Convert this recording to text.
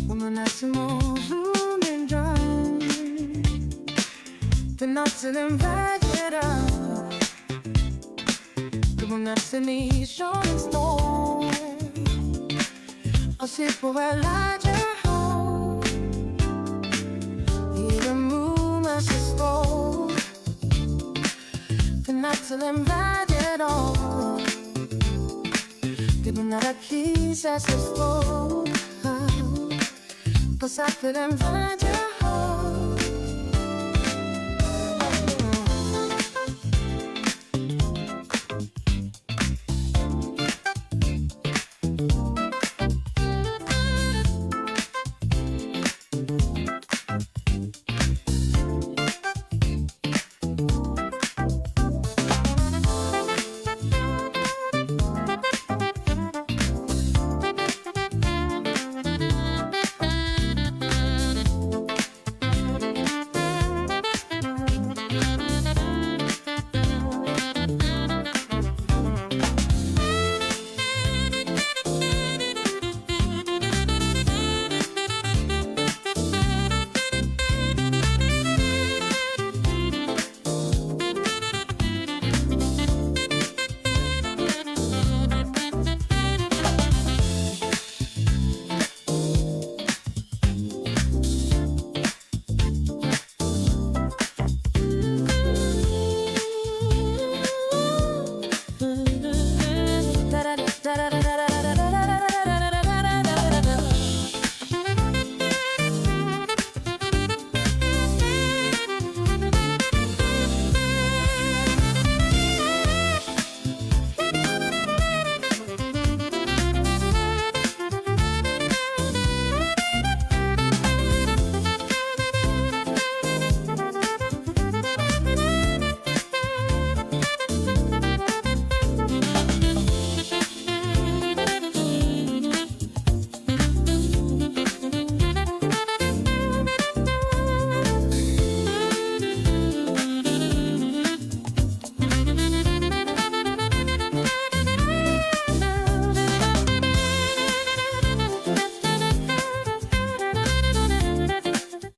Woman, I see more room and drum. The nuts and them ragged up. The one that's in the shining stone. I'll sit for a larger home. Even moon as a stone. The nuts and them ragged up. The one that I kiss as a stone. Cause I couldn't find you.